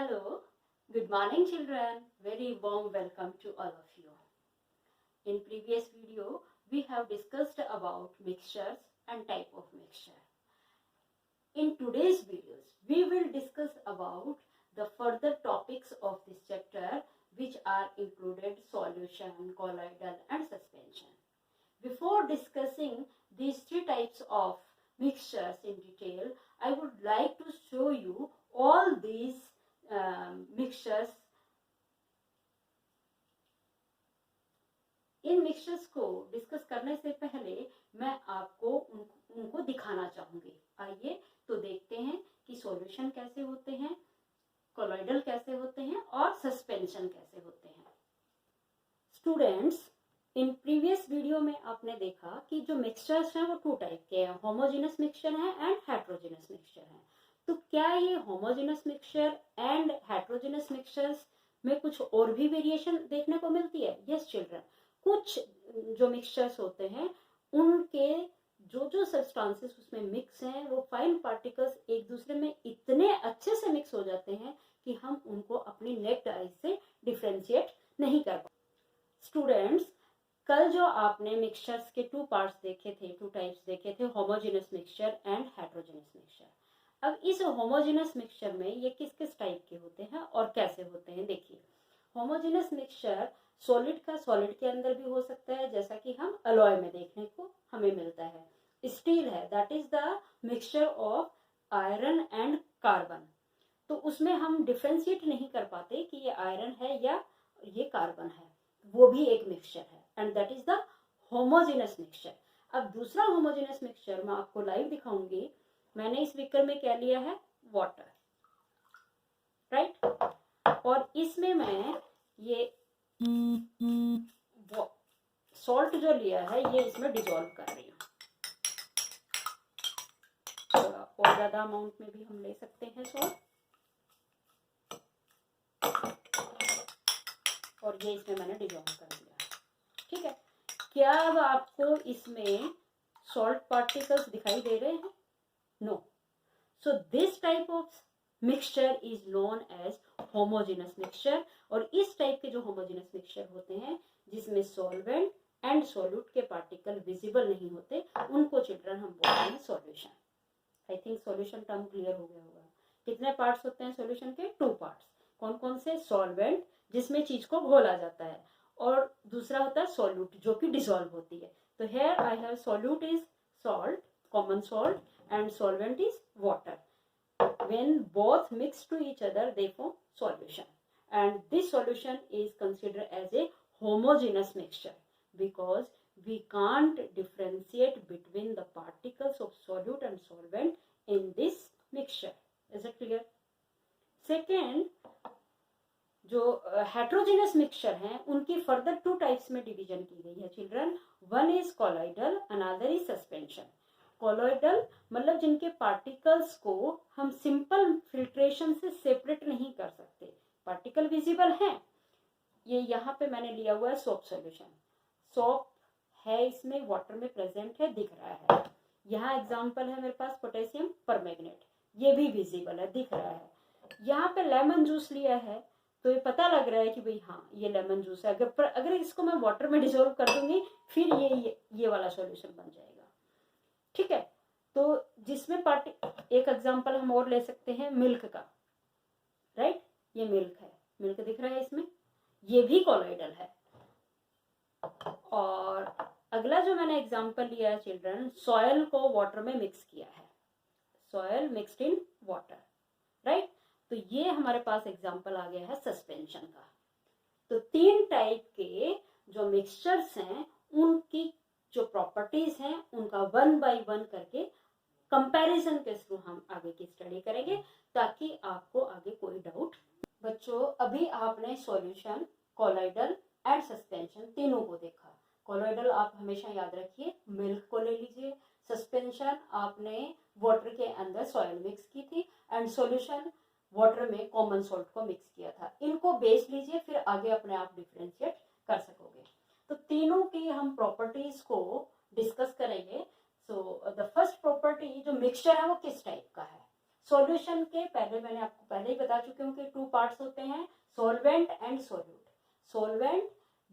Hello, good morning children. Very warm welcome to all of you. In previous video, we have discussed about mixtures and type of mixture. In today's videos, we will discuss about the further topics of this chapter which are included solution, colloidal and suspension. Before discussing these three types of mixtures in detail, I would like to show you all these mixtures. In mixtures को discuss करने से पहले मैं आपको उनको दिखाना चाहूंगी। आइए तो देखते हैं कि सॉल्यूशन कैसे होते हैं, कोलॉइडल कैसे होते हैं और सस्पेंशन कैसे होते हैं। स्टूडेंट्स, इन प्रीवियस वीडियो में आपने देखा कि जो मिक्सचर्स हैं वो टू टाइप के हैं, होमोजेनस मिक्सचर है एंड हेट्रोजेनस मिक्सचर है। तो क्या ये homogeneous mixture and heterogeneous mixtures में कुछ और भी वेरिएशन देखने को मिलती है? यस चिल्ड्रन, कुछ जो मिक्सचर्स होते हैं उनके जो सब्सटेंसेस उसमें मिक्स हैं वो फाइन पार्टिकल्स एक दूसरे में इतने अच्छे से मिक्स हो जाते हैं कि हम उनको अपनी नेक्ड आई से डिफरेंशिएट नहीं कर पाते। स्टूडेंट्स, कल जो आपने मिक्सचर्स के टू पार्ट्स देखे थे, टू टाइप्स देखे थे, homogeneous mixture and heterogeneous mixture. अब इस होमोजेनस मिक्सचर में ये किस किस टाइप के होते हैं और कैसे होते हैं देखिए। होमोजेनस मिक्सचर सॉलिड का सॉलिड के अंदर भी हो सकता है, जैसा कि हम अलॉय में देखने को हमें मिलता है। स्टील है, that is the mixture of iron and carbon. तो उसमें हम डिफरेंशिएट नहीं कर पाते कि ये आयरन है या ये कार्बन है, वो भी एक मिक्सचर है and that is the homogeneous mixture. अब दूसरा होमोजेनस मिक्सचर मैं आपको लाइव दिखाऊंगी। मैंने इस बीकर में क्या लिया है? Water, right. और इसमें मैं ये सॉल्ट जो लिया है ये इसमें डिसॉल्व कर रही हूँ। थोड़ा और ज्यादा अमाउंट में भी हम ले सकते हैं सॉल्ट, और ये इसमें मैंने डिसॉल्व कर दिया। ठीक है, क्या अब आपको इसमें सॉल्ट पार्टिकल्स दिखाई दे रहे हैं? No. So this type of mixture is known as homogeneous mixture। और इस टाइप के जो homogeneous mixture होते हैं जिसमें solvent and solute के पार्टिकल विजिबल नहीं होते, उनको चिल्ड्रन हम बोलते हैं solution. I think solution term clear हो गया होगा। कितने पार्ट्स होते हैं सॉल्यूशन के? Two parts. कौन कौन से? सॉल्वेंट जिसमें चीज को घोला जाता है, और दूसरा होता है सोल्यूट जो कि डिसॉल्व होती है। तो here I have solute is salt, common salt, and solvent is water. When both mix to each other they form solution, and this solution is considered as a homogeneous mixture because we can't differentiate between the particles of solute and solvent in this mixture. Is it clear? Second, जो heterogeneous mixture हैं उनकी further two types में division की गई है children. One is colloidal, another is suspension. Colloidal मतलब जिनके particles को हम सिंपल फिल्ट्रेशन से सेपरेट नहीं कर सकते, पार्टिकल विजिबल हैं। ये यहाँ पे मैंने लिया हुआ है सोप सॉल्यूशन। सोप है, इसमें वाटर में प्रेजेंट है, दिख रहा है। यहाँ एग्जांपल है मेरे पास पोटेशियम परमैंगनेट, ये भी विजिबल है, दिख रहा है। यहाँ पे लेमन जूस लिया है तो ये पता लग रहा है कि भाई हाँ ये लेमन जूस है। अगर इसको मैं वाटर में डिसॉल्व कर दूंगी फिर ये वाला सॉल्यूशन बन जाएगा। ठीक है, तो जिसमें एक एग्जांपल हम और ले सकते हैं मिल्क का, राइट। ये मिल्क है, मिल्क दिख रहा है इसमें, ये भी कोलॉइडल है। और अगला जो मैंने एग्जांपल लिया है चिल्ड्रन, सॉयल को वाटर में मिक्स किया है, soil mixed in water, right. तो ये हमारे पास एग्जांपल आ गया है सस्पेंशन का। तो तीन टाइप के जो मिक्सचर्स हैं उनकी जो प्रॉपर्टीज हैं उनका वन बाय वन करके कंपैरिजन के थ्रू हम आगे की स्टडी करेंगे ताकि आपको आगे कोई डाउट। बच्चों, अभी आपने सॉल्यूशन, कोलॉइडल एंड सस्पेंशन तीनों को देखा। कोलॉइडल आप हमेशा याद रखिए मिल्क को ले लीजिए, सस्पेंशन आपने वाटर के अंदर सॉइल मिक्स की थी, एंड सॉल्यूशन वाटर में कॉमन सॉल्ट को मिक्स किया था। इनको बेस लीजिए, फिर आगे अपने आप डिफरेंशिएट कर सकोगे। तो तीनों की हम प्रॉपर्टीज को डिस्कस करेंगे। सो द फर्स्ट प्रॉपर्टी जो मिक्सचर है वो किस टाइप का है? सॉल्यूशन के पहले मैंने आपको पहले ही बता चुकी हूँ कि 2 पार्ट्स होते हैं, सॉल्वेंट एंड सॉल्यूट। सॉल्वेंट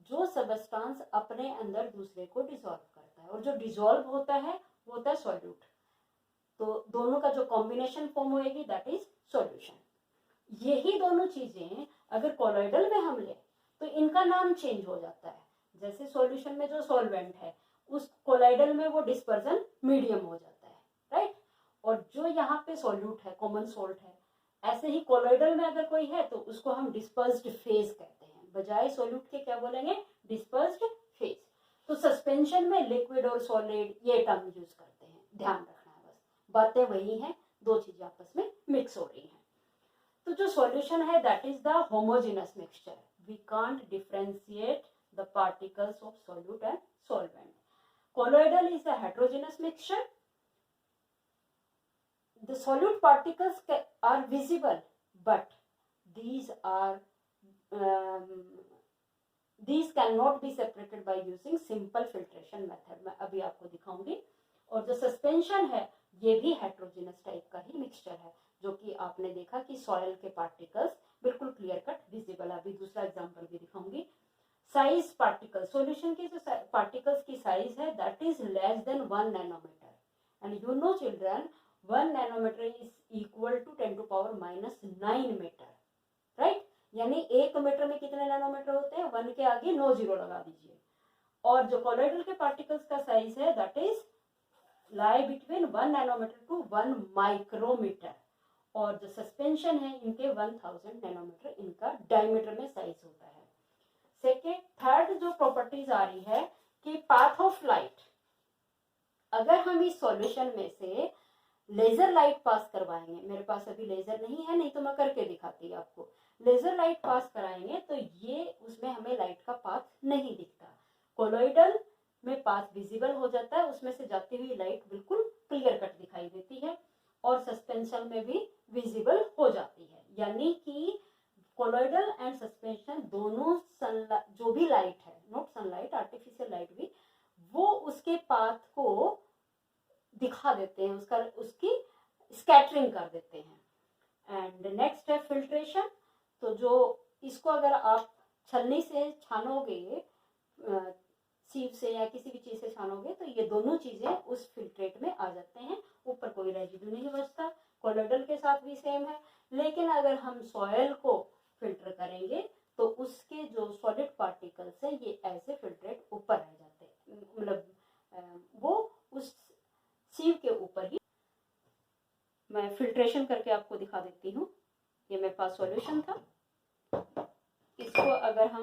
जो सबस्टांस अपने अंदर दूसरे को डिसॉल्व करता है, और जो डिसॉल्व होता है वो होता है सॉल्यूट। तो दोनों का जो कॉम्बिनेशन फॉर्म होएगी दैट इज सॉल्यूशन। यही दोनों चीजें अगर कोलॉइडल में हम ले तो इनका नाम चेंज हो जाता है। जैसे सॉल्यूशन में जो सॉल्वेंट है उस कोलॉइडल में वो डिस्पर्जन मीडियम हो जाता है, राइट। और जो यहाँ पे सॉल्यूट है, कॉमन सोल्ट है, ऐसे ही कोलॉइडल में अगर कोई है तो उसको हम डिस्पर्स्ड फेज कहते हैं, बजाय सॉल्यूट के क्या बोलेंगे, डिस्पर्स्ड फेज। तो सस्पेंशन में लिक्विड और सॉलिड ये टर्म यूज करते हैं, ध्यान रखना है, बस बातें वही हैं, दो चीजें आपस में मिक्स हो रही हैं। तो जो सॉल्यूशन है that is the homogeneous mixture, we can't differentiate the particles of solute and solvent. colloidal is a heterogeneous mixture. The solute particles are visible, but these cannot be separated by using simple filtration method. मैं अभी आपको दिखाऊंगी। और जो suspension है ये भी heterogeneous type का ही मिक्सचर है, जो कि आपने देखा कि सॉइल के पार्टिकल्स बिल्कुल क्लियर कट विजिबल। अभी दूसरा एग्जांपल भी दिखाऊंगी। साइज पार्टिकल, सॉल्यूशन की जो पार्टिकल्स की साइज है that is less than 1 nanometre, and you know children 1 nanometre is equal to 10⁻⁹ metre, right. यानी 1 मीटर में कितने नैनोमीटर होते हैं, 1 के आगे 9 जीरो लगा दीजिए। और जो कोलॉइडल के पार्टिकल्स का साइज है that is lie between 1 nanometre to 1 micrometre, और जो सस्पेंशन है इनके 1000 नैनोमीटर इनका डायमीटर में साइज होता है। सेकेंड, थर्ड जो प्रॉपर्टीज आ रही है कि पाथ ऑफ लाइट, अगर हम इस सॉल्यूशन में से लेजर लाइट पास करवाएंगे, मेरे पास अभी लेजर नहीं है, नहीं तो मैं करके दिखाती आपको, लेजर लाइट पास कराएंगे तो ये उसमें हमें लाइट का पाथ नहीं दिखता। कोलॉइडल में पाथ विजिबल हो जाता है, उसमें से जाती हुई लाइट बिल्कुल क्लियर कट दिखाई देती है, और सस्पेंशन में भी विजिबल हो जाती है। यानी कि कोलॉइडल एंड सस्पेंशन दोनों जो भी लाइट है, नॉट सनलाइट, आर्टिफिशियल लाइट भी, वो उसके पाथ को दिखा देते हैं, उसकी स्कैटरिंग कर देते हैं। एंड नेक्स्ट है फिल्ट्रेशन। तो जो इसको अगर आप छलनी से छानोगे, सीव से या किसी भी चीज से छानोगे, तो ये दोनों चीजें उस फिल्ट्रेट में आ जाते हैं, ऊपर कोई रेजिड्यू नहीं बचता। कोलॉइडल के साथ भी सेम है। लेकिन अगर हम सॉइल को फिल्टर करेंगे तो उसके जो सॉलिड पार्टिकल्स है ये ऐसे फिल्ट्रेट ऊपर रह जाते हैं, मतलब वो उस सीव के ऊपर ही। मैं फिल्ट्रेशन करके आपको दिखा देती हूँ। ये मेरे पास सॉल्यूशन था, इसको अगर हम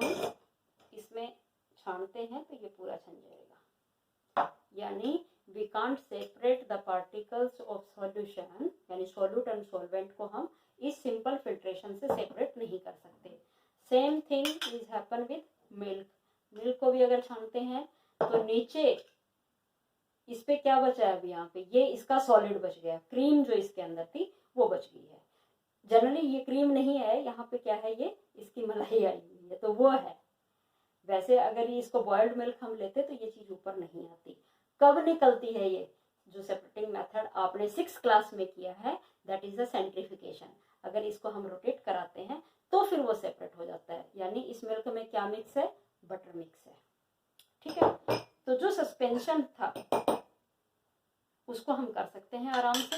इसमें छानते हैं तो ये पूरा छन जाएगा। यानी we can't separate the particles of solution, यानी सॉल्यूट एंड सॉल्वेंट को हम इस सिंपल फिल्ट्रेशन से सेपरेट नहीं कर सकते। Same thing is happen with milk. Milk को भी अगर छानते हैं तो नीचे इस पे क्या बचा है, अभी यहाँ पे ये इसका सॉलिड बच गया, क्रीम जो इसके अंदर थी वो बच गई है। जनरली ये क्रीम नहीं है, यहाँ पे क्या है, ये इसकी मलाई आई हुई है, तो वो है। वैसे अगर ये इसको बॉइल्ड मिल्क हम लेते तो ये चीज ऊपर नहीं आती। कब निकलती है ये, जो सेपरेटिंग मेथड आपने 6th क्लास में किया है दैट इज द सेंट्रीफिकेशन। अगर इसको हम रोटेट कराते हैं तो फिर वो सेपरेट हो जाता है। यानी इस मिल्क में क्या मिक्स है, बटर मिक्स है, ठीक है। तो जो सस्पेंशन था उसको हम कर सकते हैं आराम से।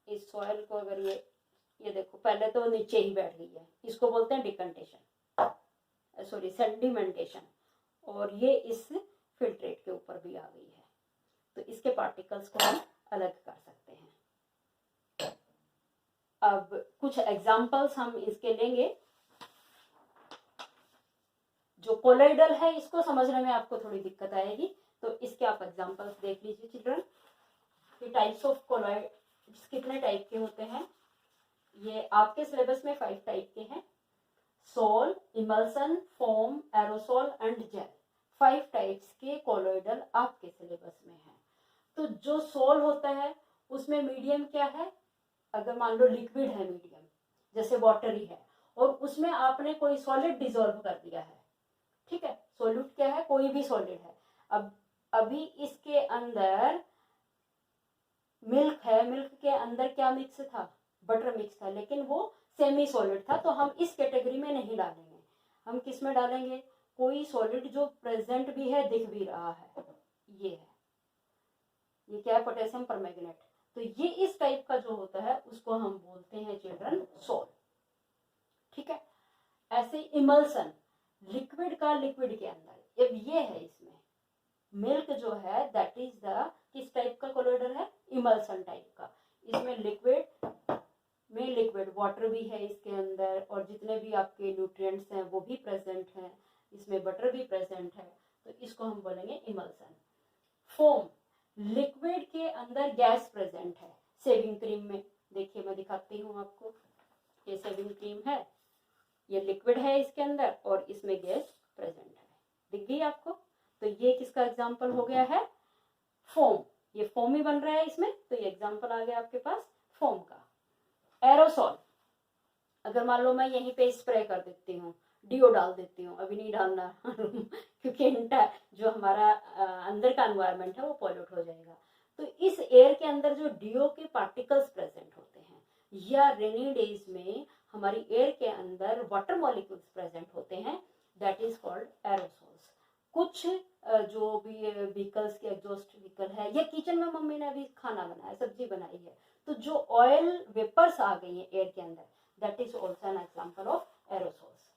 इस सॉइल को अगर ये देखो, पहले तो नीचे ही बैठ गई है, इसको बोलते हैं डिकंटेशन, सॉरी सेडिमेंटेशन, और ये इस फिल्ट्रेट के ऊपर भी आ गई है, तो इसके पार्टिकल्स को हम अलग कर सकते हैं। अब कुछ एग्जांपल्स हम इसके लेंगे। जो कोलॉइडल है इसको समझने में आपको थोड़ी दिक्कत आएगी, तो इसके आप एग्जांपल्स देख लीजिए चिल्ड्रन। कि टाइप्स ऑफ कोलॉइड्स कितने टाइप के होते हैं, ये आपके सिलेबस में 5 टाइप के हैं। Sol, emulsion, foam, aerosol and gel, 5 types के कोलॉइडल आपके सिलेबस में है। तो जो सोल होता है उसमें मीडियम क्या है, अगर मान लो लिक्विड है मीडियम, जैसे वाटर ही है, और उसमें आपने कोई सॉलिड डिसॉल्व कर दिया है, ठीक है। सॉल्यूट क्या है, कोई भी सॉलिड है। अब अभी इसके अंदर मिल्क है, मिल्क के अंदर क्या मिक्स था, बटर मिक्स था, लेकिन वो सेमी सॉलिड था, तो हम इस कैटेगरी में नहीं डालेंगे। हम किस में डालेंगे, कोई सॉलिड जो प्रेजेंट भी है, दिख भी रहा है, ये है, ये क्या है, पोटेशियम परमैंगनेट। तो ये इस टाइप का जो होता है उसको हम बोलते हैं चिल्ड्रन सॉल्ट, ठीक है। ऐसे इमल्सन, लिक्विड का लिक्विड के अंदर, अब ये है इसमें मिल्क जो है दैट इज द किस टाइप का कोलोइडल है, इमल्सन टाइप का। इसमें लिक्विड में लिक्विड वाटर भी है इसके अंदर, और जितने भी आपके न्यूट्रिएंट्स हैं वो भी प्रेजेंट हैं, इसमें बटर भी प्रेजेंट है, तो इसको हम बोलेंगे इमल्सन। फोम, लिक्विड के अंदर गैस प्रेजेंट है, शेविंग क्रीम में देखिए मैं दिखाती हूँ आपको, ये शेविंग क्रीम है, ये लिक्विड है इसके अंदर और इसमें गैस प्रेजेंट है, दिख गई आपको। तो ये किसका एग्जांपल हो गया है, फोम, ये फोम ही बन रहा है इसमें, तो ये एग्जांपल आ गया आपके पास फोम का। एरोसॉल, अगर मान लो मैं यहीं पे स्प्रे कर देती हूँ, डीओ डाल देती हूँ, अभी नहीं डालना क्योंकि जो हमारा अंदर का एनवायरनमेंट है वो पॉल्यूट हो जाएगा। तो इस एयर के अंदर जो डीओ के पार्टिकल्स प्रेजेंट होते हैं, या रेनी डेज में हमारी एयर के अंदर वाटर मॉलिक्यूल्स प्रेजेंट होते हैं, दैट इज कॉल्ड एरोसॉल्स। कुछ जो भी व्हीकल्स के एग्जॉस्ट व्हीकल है, या किचन में मम्मी ने अभी खाना बनाया, सब्जी बनाई है, तो जो ऑयल वेपर्स आ गई है एयर के अंदर, that is also an example of aerosols,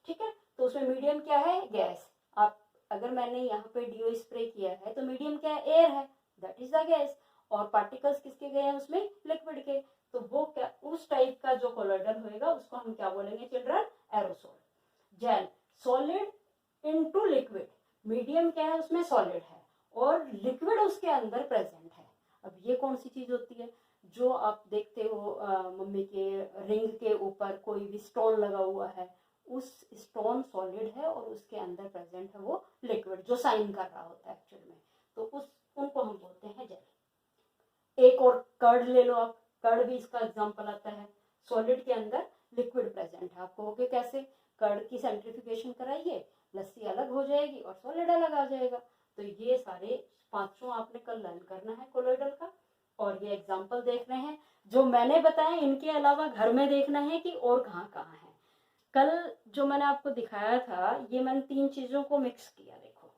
ठीक है। तो उसमें मीडियम क्या है, गैस। आप अगर मैंने यहाँ पे डीओ स्प्रे किया है तो मीडियम क्या है, एयर है, दैट इज द गैस, और पार्टिकल्स किसके गए हैं उसमें, लिक्विड के, तो वो क्या, उस टाइप का जो कोलोइडल होएगा उसको हम क्या बोलेंगे children, aerosol. Gel, solid into liquid, medium क्या है उसमें सॉलिड है और लिक्विड उसके अंदर प्रेजेंट है। अब ये कौन सी चीज होती है, जो आप देखते हो मम्मी के रिंग के ऊपर कोई भी स्टोन लगा हुआ है, उस स्टोन सॉलिड है और उसके अंदर प्रेजेंट है वो लिक्विड जो साइन कर रहा होता है एक्चुअल में, तो उनको हम बोलते हैं जेल। एक और कर्ड ले लो आप, कर्ड भी इसका एग्जांपल आता है, सॉलिड के अंदर लिक्विड प्रेजेंट है। आप कहोगे कैसे, कर्ड की सेंट्रिफिकेशन कराइए, लस्सी अलग हो जाएगी और सॉलिड अलग आ जाएगा। तो ये सारे पांचों आपने कल लर्न करना है कोलोइडल का, और ये एग्जांपल देख रहे हैं जो मैंने बताया, इनके अलावा घर में देखना है कि और कहाँ कहाँ है। कल जो मैंने आपको दिखाया था, ये मैंने 3 चीजों को मिक्स किया, देखो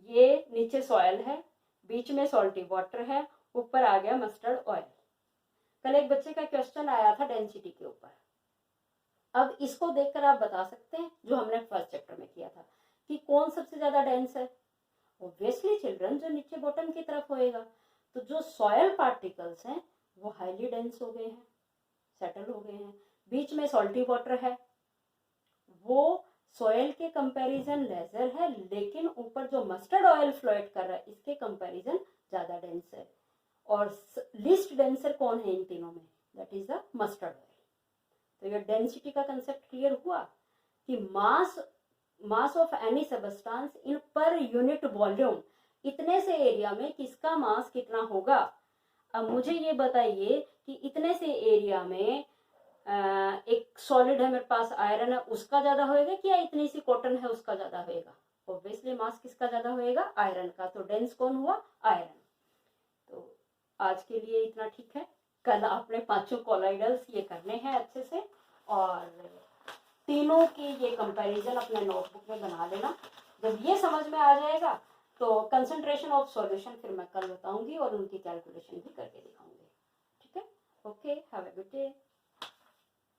ये नीचे सॉयल है, बीच में सॉल्टी वाटर है, ऊपर आ गया मस्टर्ड ऑयल। कल एक बच्चे का क्वेश्चन आया था डेंसिटी के ऊपर, अब इसको देखकर आप बता सकते हैं जो हमने फर्स्ट चैप्टर में किया था कि कौन सबसे ज्यादा डेंस है, ऑब्वियसली चिल्ड्रन जो नीचे बॉटम की तरफ होएगा। तो जो सॉयल पार्टिकल्स हैं वो हाईली डेंस हो गए हैं, सेटल हो गए हैं। बीच में सॉल्टी वाटर है, वो सॉयल के कंपैरिजन लेजर है, लेकिन ऊपर जो मस्टर्ड ऑयल फ्लोट कर रहा है इसके कंपैरिजन ज्यादा डेंस है। और लिस्ट डेंसर कौन है इन तीनों में, that is the mustard oil. तो ये डेंसिटी का कंसेप्ट क्लियर हुआ कि mass of any substance in per unit volume, इतने से एरिया में किसका मास कितना होगा। अब मुझे ये बताइए कि इतने से एरिया में एक सॉलिड है मेरे पास, आयरन है, उसका ज्यादा होएगा कि या इतनी सी कॉटन है उसका ज्यादा होएगा, ऑब्वियसली मास किसका ज्यादा होएगा, आयरन का। तो डेंस कौन हुआ, आयरन। तो आज के लिए इतना ठीक है, कल आपने 5 कोलोइडल्स ये करने हैं अच्छे से, और तीनों की ये कंपैरिजन अपने नोटबुक में बना लेना। जब ये समझ में आ जाएगा तो कंसंट्रेशन ऑफ सॉल्यूशन फिर मैं कल बताऊंगी और उनकी कैलकुलेशन भी करके दिखाऊंगी, ठीक है। Okay, have a good day.